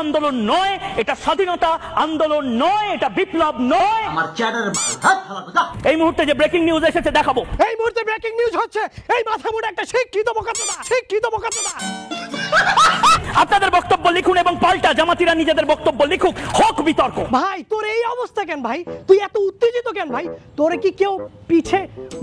আন্দোলন নয়, এটা স্বাধীনতা আন্দোলন নয়, এটা বিপ্লব নয়। এই মুহূর্তে যে ব্রেকিং নিউজ এসেছে দেখাবো। এই মুহূর্তে ব্রেকিং নিউজ হচ্ছে এই মাথামোটা একটা শিক্ষিত বোকাচোদা। আপনাদের বক্তব্য লিখুন এবং পাল্টা জামাতিরা নিজেদের বক্তব্য লিখুক, হোক বিতর্ক। ভাই তোর এই অবস্থা কেন ভাই? তুই এত উত্তেজিত কেন ভাই? তোরে কি কেউ পিছে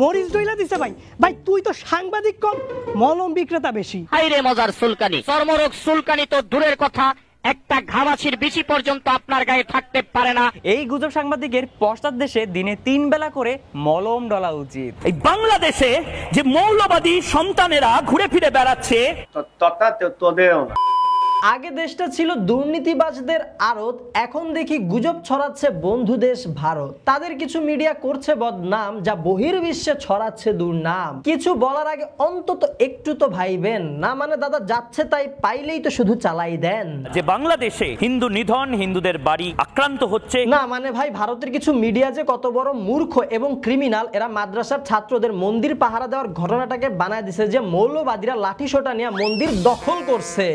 মরিচ ডইলা দিছে ভাই? ভাই তুই তো সাংবাদিক কম, মলম বিক্রেতা বেশি। হাইরে মজার সুলকানি, চর্মরোগ সুলকানি তো দূরের কথা, একটা ঘামাচির বেশি পর্যন্ত আপনার গায়ে থাকতে পারে না। এই গুজব সাংবাদিকের পশ্চাৎ দেশে দিনে 3 বেলা করে মলম ডলা উচিত। এই বাংলাদেশে যে মৌলবাদী সন্তানেরা ঘুরে ফিরে বেড়াচ্ছে, আগে দেশটা ছিল দুর্নীতিবাজদের আড়ত, এখন দেখি গুজব ছড়াচ্ছে বন্ধু দেশ ভারত। তাদের কিছু মিডিয়া করছে বদনাম, যা বহির্বিশ্বে ছড়াচ্ছে দুর্নাম। কিছু বলার আগে অন্তত একটু তো ভাইবেন না, মানে দাদা যাচ্ছে তাই পাইলেই তো শুধু চালাই দেন। যে বাংলাদেশে হিন্দু নিধন, হিন্দুদের বাড়ি আক্রান্ত হচ্ছে না, মানে ভাই ভারতের কিছু মিডিয়া যে কত বড় মূর্খ এবং ক্রিমিনাল, এরা মাদ্রাসার ছাত্রদের মন্দির পাহারা দেওয়ার ঘটনাটাকে বানায় দিছে যে মৌলবাদীরা লাঠি সোটা নিয়ে মন্দির দখল করছে।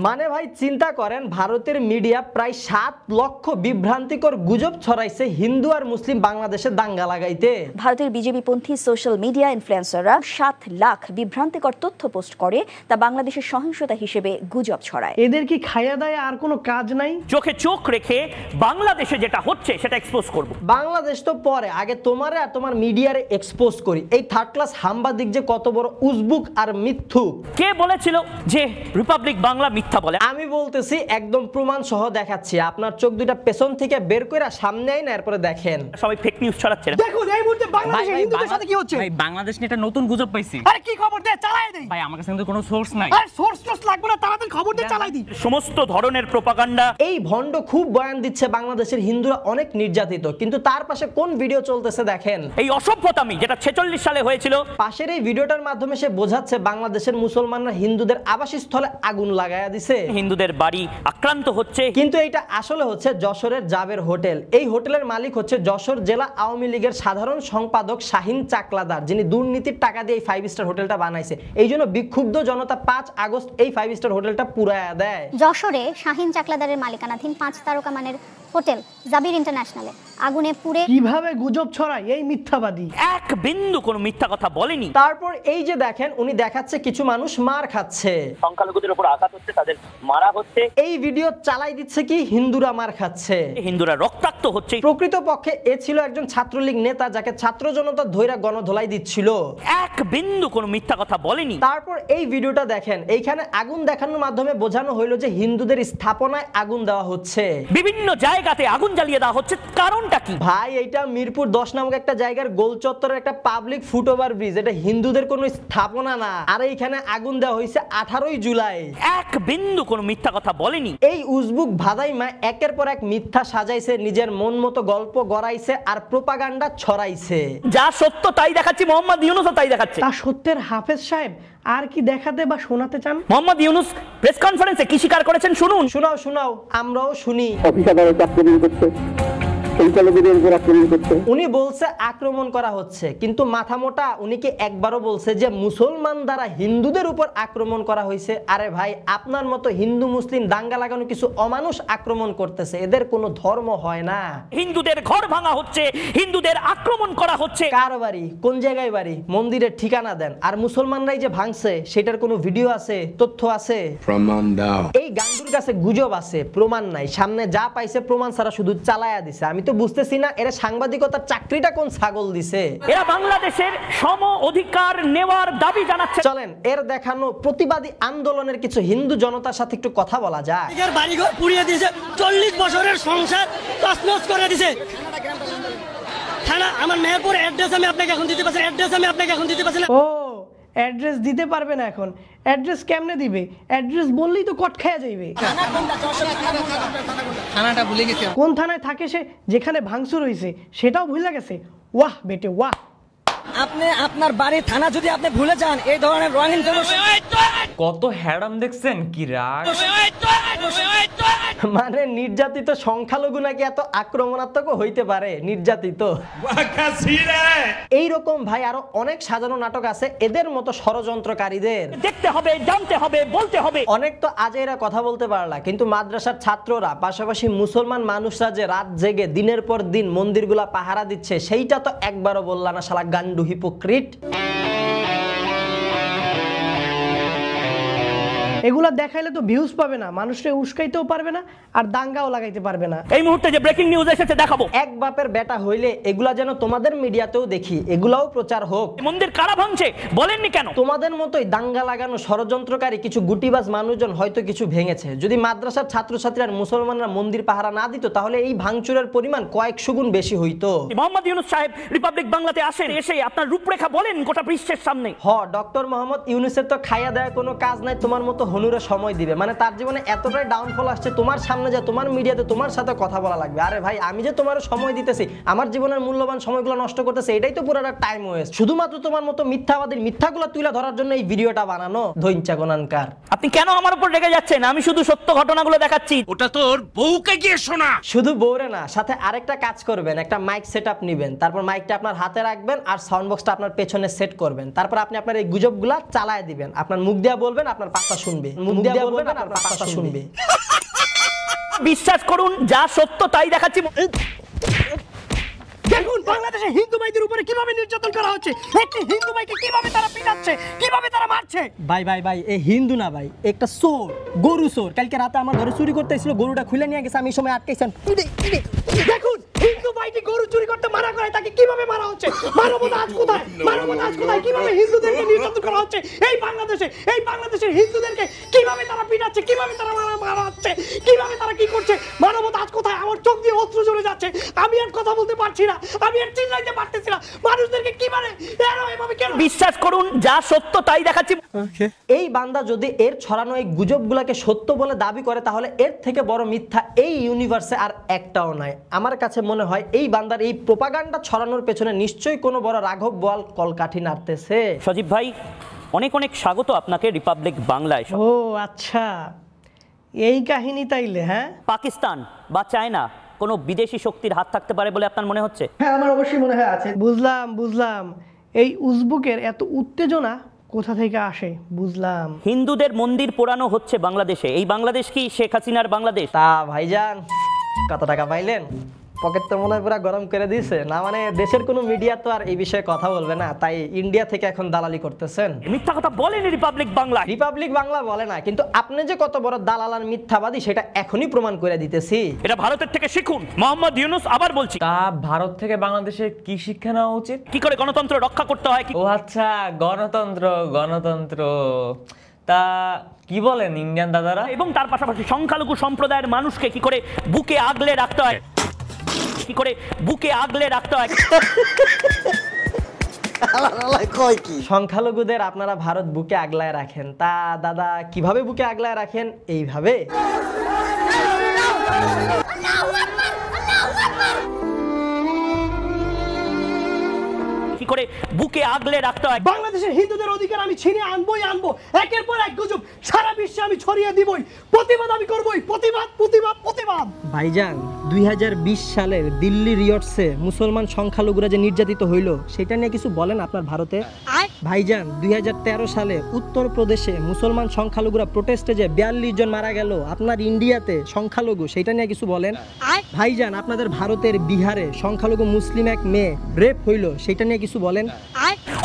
মানে ভাই চিন্তা করেন, ভারতের মিডিয়া প্রায় 7 লক্ষ বিভ্রান্তিকর গুজব ছড়াইছে হিন্দু আর মুসলিম বাংলাদেশে দাঙ্গা লাগাইতে। ভারতের বিজেপি পন্থী সোশ্যাল মিডিয়া ইনফ্লুয়েন্সাররা 7 লাখ বিভ্রান্তিকর তথ্য পোস্ট করে তা বাংলাদেশের সহিংসতা হিসেবে গুজব ছড়ায়। এদের কি খাইয়া দায় আর কোনো কাজ নাই? চোখে চোখ রেখে বাংলাদেশে যেটা হচ্ছে সেটা এক্সপোজ করব। বাংলাদেশ তো পরে, আগে তোমারে আর তোমার মিডিয়ারে এক্সপোজ করি। এই থার্ড ক্লাস সাংবাদিক যে কত বড় উজবুক আর মিথ্যুক। কে বলেছিল যে রিপাবলিক বাংলা মিথ্যা বলে? আমি বলতেছি, একদম প্রমাণ সহ দেখাচ্ছি। আপনার চোখ দুইটা পেছন থেকে বের করে সামনে আইন, এরপরে দেখেন। সবাই ফেক নিউজ ছড়াচ্ছে। দেখুন এই মুহূর্তে বাংলাদেশে হিন্দুদের সাথে কি হচ্ছে। ভাই বাংলাদেশ নিয়ে একটা নতুন গুজব পাইছি। আরে কি খবর দে, চালাই দেই। ভাই আমার কাছে কিন্তু কোনো সোর্স নাই। আরে সোর্স লাগবে না, তাড়াতাড়ি খবর দে, চালাই দি। সমস্ত ধরনের প্রোপাগান্ডা। এই ভণ্ড খুব বয়ান দিচ্ছে বাংলাদেশের হিন্দুরা অনেক নির্যাতিত, কিন্তু তার পাশে কোন ভিডিও চলতেছে দেখেন। এই অসভ্যতামি যেটা 46 সালে হয়েছিল, পাশের এই ভিডিওটার মাধ্যমে সে বোঝাচ্ছে বাংলাদেশের মুসলমানরা হিন্দুদের আবাসস্থলে আগুন লাগায়া দিছে, হিন্দুদের বাড়ি আক্রান্ত হচ্ছে। কিন্তু এটা আসলে হচ্ছে যশোরের জাবের হোটেল। এই হোটেলের মালিক হচ্ছে যশোর জেলা আওয়ামী লীগের সাধারণ সম্পাদক শাহিন চাকলাদার, যিনি দুর্নীতির টাকা দিয়ে এই 5 স্টার হোটেলটা বানাইছে। এই জন্য বিক্ষুব্ধ জনতা 5 আগস্ট এই 5 স্টার হোটেলটা পুরায়া দেয়। যশোরে শাহিন চাকলাদারের মালিকানাধীন 5 তারকা মানের হোটেল জাবির ইন্টারন্যাশনালে আগুনে পুড়ে কিভাবে গুজব ছড়ায় এই মিথ্যাবাদী? এক বিন্দু কোনো মিথ্যা কথা বলেনি। তারপর এই যে দেখেন, উনি দেখাচ্ছে কিছু মানুষ মার খাচ্ছে, সংখ্যালঘুদের উপর আঘাত হচ্ছে, তাদের মারা হচ্ছে। এই ভিডিও চালাই দিচ্ছে কি হিন্দুরা মার খাচ্ছে, হিন্দুরা রক্তাক্ত হচ্ছে। প্রকৃতপক্ষে এ ছিল একজন ছাত্রলীগ নেতা যাকে ছাত্র জনতা ধৈরা গণধোলাই দিচ্ছিল। এক বিন্দু কোনো মিথ্যা কথা বলেনি। তারপর এই ভিডিওটা দেখেন, এইখানে আগুন দেখানোর মাধ্যমে বোঝানো হইলো যে হিন্দুদের স্থাপনায় আগুন দেওয়া হচ্ছে, বিভিন্ন জায়গাতে আগুন জ্বালিয়ে দেওয়া হচ্ছে। কারণটা কি ভাই? এইটা মিরপুর 10 নামক একটা জায়গার গোল চত্বরের একটা পাবলিক ফুটওভার ব্রিজ, এটা হিন্দুদের কোনো স্থাপনা না। আর এইখানে আগুন দেওয়া হয়েছে 18ই জুলাই। এক বিন্দু কোনো মিথ্যা কথা বলেনি। এই উজবুক ভাদাইমা একের পর এক মিথ্যা সাজাইছে, নিজের মন মতো গল্প গড়াইছে আর প্রোপাগান্ডা ছড়াইছে। যা সত্য তাই দেখাচ্ছি, মোহাম্মদ ইউনূসও তাই দেখাচ্ছে। তা সত্যের হাফেজ সাহেব আর কি দেখাতে বা শোনাতে চান? মোহাম্মদ ইউনূস প্রেস কনফারেন্সে কি স্বীকার করেছেন শুনুন। শোনাও, আমরাও শুনি। অফিসাররা চাকরি করতে, উনি বলছে আক্রমণ করা হচ্ছে, কিন্তু মাথা মোটা উনি কি একবারও বলছে যে মুসলমান দ্বারা হিন্দুদের উপর আক্রমণ করা হয়েছে? আরে ভাই, আপনার মতো হিন্দু মুসলিম দাঙ্গা লাগানো কিছু অমানুষ আক্রমণ করতেছে, এদের কোনো ধর্ম হয় না। হিন্দুদের ঘর ভাঙা হচ্ছে, হিন্দুদের আক্রমণ করা হচ্ছে। কার বাড়ি, কোন জায়গায় বাড়ি, মন্দিরের ঠিকানা দেন। আর মুসলমানরাই যে ভাঙছে সেটার কোনো ভিডিও আছে, তথ্য আছে? প্রমাণ দাও। এই গান্ডুর কাছে গুজব আছে, প্রমাণ নাই। সামনে যা পাইছে প্রমাণ ছাড়া শুধু চালায়া দিছে। আমি তো বুঝতেছি না এরা সাংবাদিকতার চাকরিটা কোন ছাগল দিছে। এরা বাংলাদেশের সম অধিকার নেওয়ার দাবি জানাচ্ছে। চলেন এর দেখানো প্রতিবাদী আন্দোলনের কিছু হিন্দু জনতার সাথে একটু কথা বলা যায়। এর বাড়িঘর পুড়িয়ে দিয়েছে, 40 বছরের সংসার তছনছ করে দিয়েছে। থানা আমার মেহেরপুর অ্যাড্রেস আমি আপনাকে এখন দিতে পারছি না। ও অ্যাড্রেস দিতে পারবে না এখন? অ্যাড্রেস কেমনে দিবে? অ্যাড্রেস বললেই তো কট খেয়ে যাইবে। থানাটা ভুলে গেছে। কোন থানায় থাকে সে, যেখানে ভাঙচুর হইছে সেটাও ভুলে গেছে? ওয়াহ বেটে ওয়াহ। আপনি আপনার বাড়ির থানা যদি আপনি ভুলে যান, এই ধরনের রঙিন কত হ্যারাম দেখছেন, কি রাগ। মানে নির্যাতিত সংখ্যালঘু নাকি এত আক্রমণাত্মক হইতে পারে? নির্যাতিত এইরকম ভাই আরো অনেক সাজানো নাটক আছে এদের মতো ষড়যন্ত্রকারীদের। দেখতে হবে, জানতে হবে, বলতে হবে। অনেক তো আজেরা কথা বলতে পারলা, কিন্তু মাদ্রাসার ছাত্ররা পাশাপাশি মুসলমান মানুষরা যে রাত জেগে দিনের পর দিন মন্দিরগুলা পাহারা দিচ্ছে সেইটা তো একবারও বললা না, শালা গান্ডু হিপোক্রিট। এগুলা দেখাইলে তো ভিউজ পাবে না, মানুষকে উস্কাইতেও পারবে না, আর দাঙ্গাও লাগাইতে পারবে না। এই মুহূর্তে যে ব্রেকিং নিউজ এসেছে দেখাবো। এক বাপের বেটা হইলে এগুলা যেন তোমাদের মিডিয়াতেও দেখি, এগুলাও প্রচার হোক। মন্দির কারা ভাঙছে বলেননি কেন? তোমাদের মতোই দাঙ্গা লাগানো ষড়যন্ত্রকারী কিছু গুটিবাজ মানুষজন হয়তো কিছু ভেঙেছে। যদি মাদ্রাসার ছাত্রছাত্রী আর মুসলমানরা মন্দির পাহারা না দিত তাহলে এই ভাঙচুরের পরিমাণ কয়েকশো গুণ বেশি হইতো। মোহাম্মদ ইউনূস সাহেব রিপাবলিক বাংলাতে আসেন, এসে আপনার রূপরেখা বলেন গোটা বিশ্বের সামনে। ডক্টর মোহাম্মদ ইউনূসের তো খাইয়া দেওয়া কোনো কাজ নাই, তোমার মতো হনুরে সময় দিবে। মানে তার জীবনে এতটাই ডাউনফল আসছে, তোমার সামনে যে তোমার মিডিয়াতে তোমার সাথে কথা বলা লাগবে। আরে ভাই, আমি যে তোমার সময় দিতেছি, আমার জীবনের মূল্যবান সময়গুলো নষ্ট করতেছে, এটাই তো পুরোটা টাইম ওয়েস্ট। শুধুমাত্র তোমার মতো মিথ্যাবাদীর মিথ্যাগুলো তুলে ধরার জন্য এই ভিডিওটা বানানো। ধৈঞ্চা গোনানকার, আপনি কেন আমার উপর রেগে যাচ্ছেন? আমি শুধু সত্য ঘটনাগুলো দেখাচ্ছি। ওটা তোর বউকে গিয়ে শোনা। শুধু বউরে না, সাথে আরেকটা কাজ করবেন, একটা মাইক সেটআপ নেবেন, তারপর মাইকটা আপনার হাতে রাখবেন আর সাউন্ড বক্সটা আপনার পেছনে সেট করবেন। তারপর আপনি আপনার এই গুজবগুলা চালায় দিবেন, আপনার মুখ দিয়া বলবেন, আপনার পাশা শুনবে, মুখ দিয়া বলবেন, আপনার পাশা শুনবে। বিশ্বাস করুন, যা সত্য তাই দেখাচ্ছি। দেখুন বাংলাদেশে হিন্দু ভাইদের উপরে কিভাবে নির্যাতন করা হচ্ছে, একটি হিন্দু ভাইকে কিভাবে তারা পিটাচ্ছে, কিভাবে তারা মারছে। ভাই ভাই ভাই, এই হিন্দু না ভাই, একটা চোর, গরু চোর। কালকে রাতে আমার ঘরে চুরি করতে এসেছিল, গরুটা খুলে নিয়ে গেছে, আমি এই সময় আটকেছেন। দেখুন হিন্দু ভাইটি গরু চুরি করতে মানা করে, তাকে কিভাবে মারা হচ্ছে। মানবতা আজ কোথায়, মানবতা আজ কোথায়? কিভাবে হিন্দুদেরকে নির্যাতন করা হচ্ছে এই বাংলাদেশে, এই বাংলাদেশের হিন্দুদেরকে কিভাবে তারা পিটাচ্ছে, কিভাবে তারা মারা হচ্ছে, কিভাবে তারা কি করছে। মানবতা আজ কোথায়? আমার চোখ দিয়ে অশ্রু ঝরে যাচ্ছে, আমি আর কথা বলতে পারছি না, আমি আর চিল্লাইতে পারতেছি না। মানুষদেরকে কিভাবে এভাবে কেন? বিশ্বাস করুন, যা সত্য তাই দেখাচ্ছি। এই বান্দা যদি এর ছড়ানো এই গুজবগুলোকে সত্য বলে দাবি করে তাহলে এর থেকে বড় মিথ্যা এই ইউনিভার্সে আর একটাও নাই। আমার কাছে মনে হয় এই বান্দার এই প্রোপাগান্ডা ছড়ানোর পেছনে নিশ্চয়ই কোনো বড় রাঘব বোয়াল কলকাঠি নাড়তেছে। সজীব ভাই, অনেক অনেক স্বাগত আপনাকে রিপাবলিক বাংলায়। ও আচ্ছা, এই কাহিনী তাইলে। হ্যাঁ, পাকিস্তান বা চায়না কোনো বিদেশি শক্তির হাত থাকতে পারে বলে আপনার মনে হচ্ছে? হ্যাঁ, আমার অবশ্যই মনে হয় আছে। বুঝলাম। এই উজবুকের এত উত্তেজনা কোথা থেকে আসে বুঝলাম। হিন্দুদের মন্দির পোড়ানো হচ্ছে বাংলাদেশে। এই বাংলাদেশ কি শেখ হাসিনার বাংলাদেশ? তা ভাইজান, কত টাকা পাইলেন? পকেট তো মনে হয় পুরো গরম করে দিয়েছে না? মানে দেশের কোনো মিডিয়া তো আর এই বিষয়ে কথা বলবে না, তাই ইন্ডিয়া থেকে এখন দালালি করতেছেন। মিথ্যা কথা বলেন রিপাবলিক বাংলা। রিপাবলিক বাংলা বলে না, কিন্তু আপনি যে কত বড় দালাল আর মিথ্যাবাদী সেটা এখনই প্রমাণ করে দিতেছি। এটা ভারতের থেকে শিখুন। মোহাম্মদ ইউনূস, আবার বলছি, তা ভারত থেকে বাংলাদেশের কি শিক্ষা নেওয়া উচিত? কি করে গণতন্ত্র রক্ষা করতে হয়। ও আচ্ছা, গণতন্ত্র। তা কি বলেন ইন্ডিয়ান দাদারা? এবং তার পাশাপাশি সংখ্যালঘু সম্প্রদায়ের মানুষকে কি করে বুকে আগলে রাখতে হয়, কি করে বুকে আগলে রাখতে হয়। সংখ্যালঘুদের আপনারা ভারত বুকে আগলায় রাখেন। তা দাদা, কিভাবে বুকে আগলায় রাখেন? এইভাবে। কি করে বুকে আগলে রাখতে হয়। বাংলাদেশের হিন্দুদের অধিকার আমি ছিনিয়ে আনবো। একের পর এক গুজব সারা বিশ্বে আমি ছড়িয়ে দিবই। প্রতিবাদ আমি করবই, প্রতিবাদ। ভাইজান, 2020 সালের দিল্লি রিয়টসে মুসলমান সংখ্যালঘুরা যে নির্যাতিত হইল সেটা নিয়ে কিছু বলেন আপনার ভারতে? ভাইজান, 2013 সালে উত্তরপ্রদেশে মুসলমান সংখ্যালঘুরা প্রোটেস্টে যে 42 জন মারা গেল আপনার ইন্ডিয়াতে সংখ্যালঘু, সেটা নিয়ে কিছু বলেন? ভাইজান, আপনাদের ভারতের বিহারে সংখ্যালঘু মুসলিম এক মেয়ে রেপ হইল, সেটা নিয়ে কিছু বলেন?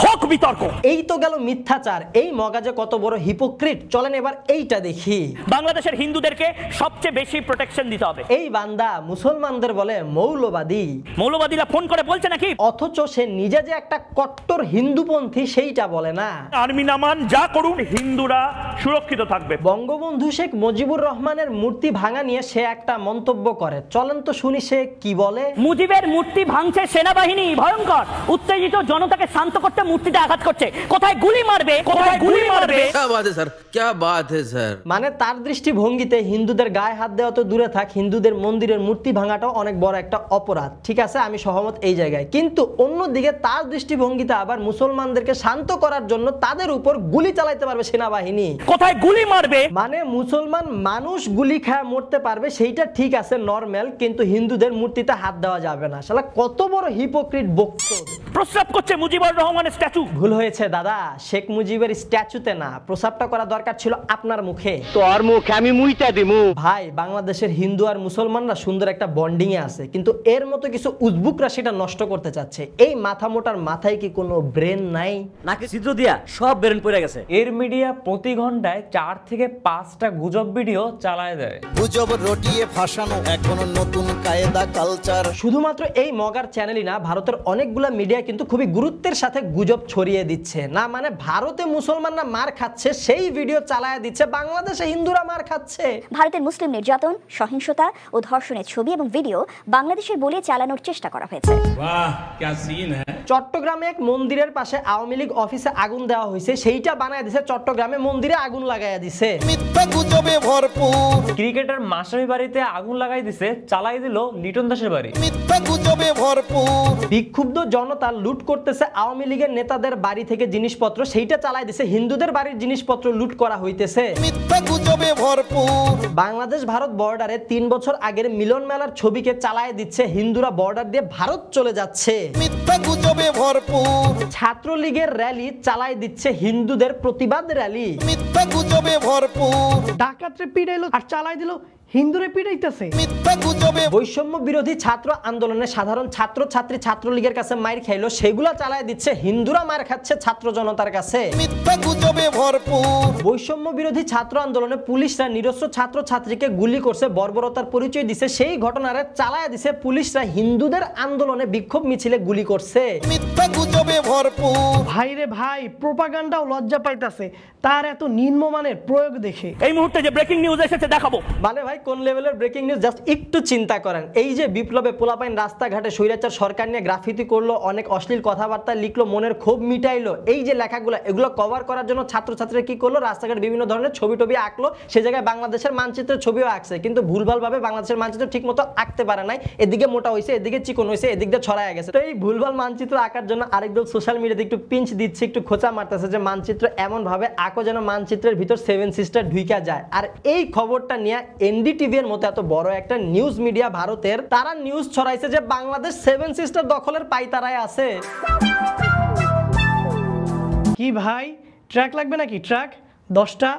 হক বিতর্ক। এই তো গেল মিথ্যাচার। এই মগাজে কত বড় হিপোক্রিট। চলেন এবার এইটা দেখি। বাংলাদেশের হিন্দুদেরকে সবচেয়ে বেশি প্রোটেকশন দিতে হবে। এই বান্দা মুসলমানদের বলে মৌলবাদী। মৌলবাদীরা ফোন করে বলছে নাকি, অথচ সে নিজে যে একটা কট্টর হিন্দুপন্থী সেইটা বলে না। আর্মি নামান, যা করুন হিন্দুরা সুরক্ষিত থাকবে। বঙ্গবন্ধু শেখ মুজিবুর রহমানের মূর্তি ভাঙা নিয়ে সে একটা মন্তব্য করে, চলেন তো শুনি সে কি বলে। মুজিবের মূর্তি ভাঙছে সেনাবাহিনী, ভয়ঙ্কর। উত্তেজিত জনতাকে শান্ত করতে মূর্তি বুদ্ধিতে আঘাত করছে, কোথায় গুলি মারবে, কোথায় গুলি মারবে। क्या बात है सर, क्या बात है सर। মানে তার দৃষ্টিভঙ্গিতে হিন্দুদের গায়ে হাত দেওয়া তো দূরে থাক, হিন্দুদের মন্দিরের মূর্তি ভাঙাটাও অনেক বড় একটা অপরাধ। ঠিক আছে, আমি সহমত এই জায়গায়, কিন্তু অন্যদিকে তার দৃষ্টিভঙ্গিতে আবার মুসলমানদেরকে শান্ত করার জন্য তাদের উপর গুলি চালাইতে পারবে সেনাবাহিনী, কোথায় গুলি মারবে। মানে মুসলমান মানুষ গুলি খায় মরতে পারবে, সেইটা ঠিক আছে নরমাল, কিন্তু হিন্দুদের মূর্তিতে হাত দেওয়া যাবে না। শালা কত বড় হিপোক্রিট বক্তব্য। প্রস্রাব করছে মুজিবুর রহমানের স্ট্যাচু। ভুল হয়েছে দাদা, শেখ মুজিবের স্ট্যাচুতে না, প্রস্রাবটা করা দরকার ছিল আপনার মুখে। তোর মুখে আমি মুইতা দিমু। ভাই, বাংলাদেশের হিন্দু আর মুসলমানরা সুন্দর একটা বন্ডিং এ আছে, কিন্তু এর মতো কিছু উজবুকরা সেটা নষ্ট করতে চাচ্ছে। এই মাথা মোটার মাথায় কি কোনো ব্রেন নাই নাকি? ছিদ্র দিয়া সব ব্রেন পড়ে গেছে। এর মিডিয়া প্রতি ঘন্টায় 4 থেকে 5টা গুজব ভিডিও চালায় দেয়। গুজব রটিয়ে ফাঁসানো এখন নতুন কায়দা কালচার। শুধুমাত্র এই মগার চ্যানেলই না, ভারতের অনেকগুলা মিডিয়া কিন্তু খুবই গুরুত্বের সাথে গুজব ছড়িয়ে দিচ্ছে। না মানে ভারতে মুসলমানরা মার খাচ্ছে সেই ভিডিও চালায় দিচ্ছে, বাংলাদেশে হিন্দুরা মার খাচ্ছে। ভারতের মুসলিম নির্যাতন, সহিংসতা ও ধর্ষণের ছবি এবং ভিডিও বাংলাদেশের বলে চালানোর চেষ্টা করা হয়েছে। वाह क्या सीन है। চট্টগ্রামে এক মন্দিরের পাশে আওয়ামী লীগ অফিসে আগুন দেওয়া হয়েছে, সেইটা বানায় দিছে চট্টগ্রামে মন্দিরে আগুন লাগাইয়া দিছে। মিথ্যা গুজবে ভরপুর। ক্রিকেটার মাস্টারের বাড়িতে আগুন লাগাই দিছে, চালাই দিল লিটন দাসের বাড়ি। মিথ্যা গুজবে ভরপুর। বিক্ষুব্ধ জনতা লুট করতেছে আওয়ামী লীগের নেতাদের বাড়ি থেকে জিনিসপত্র, সেইটা চালাই দিছে। হিন্দুদের বাড়ির জিনিসপত্র লুট করা হইতেছে। মিথ্যা গুজবে ভরপুর। বাংলাদেশ ভারত বর্ডারে 3 বছর আগের মিলন মেলার ছবিকে চালায় দিচ্ছে, হিন্দুরা বর্ডার দিয়ে ভারত চলে যাচ্ছে। মিথ্যা গুজবে ভরপুর। ছাত্রলীগের র্যালি চালায় দিচ্ছে, হিন্দুদের প্রতিবাদ র্যালি। মিথ্যা গুজবে ভরপুর। ডাকাতরে পিড়াইলো আর চালাই দিল, হিন্দুরে পিড়াইতেছে। মিথ্যা গুজবে। বৈষম্য বিরোধী ছাত্র আন্দোলনে সাধারণ ছাত্র ছাত্রী ছাত্রলীগের কাছে মাইর খাইলো, সেগুলা চালায় দিচ্ছে, হিন্দুরা মার খাচ্ছে ছাত্র জনতার কাছে। মিথ্যা গুজবে ভরপুর। বৈষম্য বিরোধী ছাত্র আন্দোলনে পুলিশরা নিরস্ত্র ছাত্র ছাত্রীকে গুলি করছে, বর্বরতার পরিচয় দিছে, সেই ঘটনারে চালায় দিছে পুলিশরা হিন্দুদের আন্দোলনে বিক্ষোভ মিছিলে গুলি করছে। মিথ্যা গুজবে ভরপুর। ভাই রে ভাই, প্রোপাগান্ডাও লজ্জা পাইতাছে তার এত নিম্নমানের প্রয়োগ দেখে। এই মুহূর্তে যে ব্রেকিং নিউজ এসেছে দেখাবো। মানে ভাই কোন লেভেলের ব্রেকিং নিউজ, জাস্ট একটু চিন্তা করেন। এই যে বিপ্লবে পোলাপাইন রাস্তাঘাটে স্বৈরাচার সরকার নিয়ে গ্রাফিতি করলো, অনেক অশ্লীল কথাবার্তা লিখলো, মনের ক্ষোভ মিটাইলো, এই যে লেখাগুলো এগুলো কভার করার জন্য ছাত্রছাত্রীরা কি করলো, রাস্তাঘাট বিভিন্ন ধরনের ছবি টবি আঁকলো, সে জায়গায় বাংলাদেশের মানচিত্রের ছবিও আঁকছে, কিন্তু ভুলভালভাবে বাংলাদেশের মানচিত্র ঠিক মতো আঁকতে পারে নাই। এদিকে মোটা হয়েছে, এদিকে চিকন হয়েছে, এদিক দিয়ে ছড়ায় গেছে। তো এই ভুলভাল মানচিত্র আঁকার জন্য আরেকদল সোশ্যাল মিডিয়াতে একটু পিঞ্চ দিচ্ছে, একটু খোঁচা মারতেছে যে মানচিত্র এমন ভাবে আঁকো যেন মানচিত্রের ভিতর 7 সিস্টার ঢুইকা যায়। আর এই খবরটা নিয়ে এনডিটিভি এর মতো এত বড় একটা নিউজ মিডিয়া ভারতের, তারা নিউজ ছড়াইছে যে বাংলাদেশ 7 সিস্টার দখলের পাইতারায় আছে। কি ভাই, ট্র্যাক লাগবে নাকি? ট্র্যাক 10টা।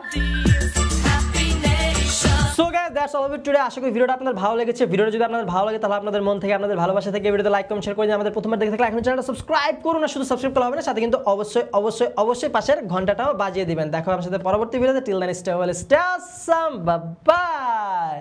So guys, that's all of it today. আশা করি ভিডিওটা আপনাদের ভালো লেগেছে। ভিডিওটা যদি আপনাদের ভালো লাগে তাহলে আপনাদের মন থেকে, আপনাদের ভালোবাসা থেকে ভিডিওতে লাইক কমেন্ট শেয়ার করে দিন। আমাদের প্রথমবার দেখে থাকলে এখন চ্যানেলটা সাবস্ক্রাইব করুন, না শুধু সাবস্ক্রাইব করা হবে না, সাথে কিন্তু অবশ্যই অবশ্যই অবশ্যই পাশের ঘন্টাটাও বাজিয়ে দিবেন। দেখো আপনার সাথে পরবর্তী ভিডিওতে। Till then stay well, stay awesome, bye by.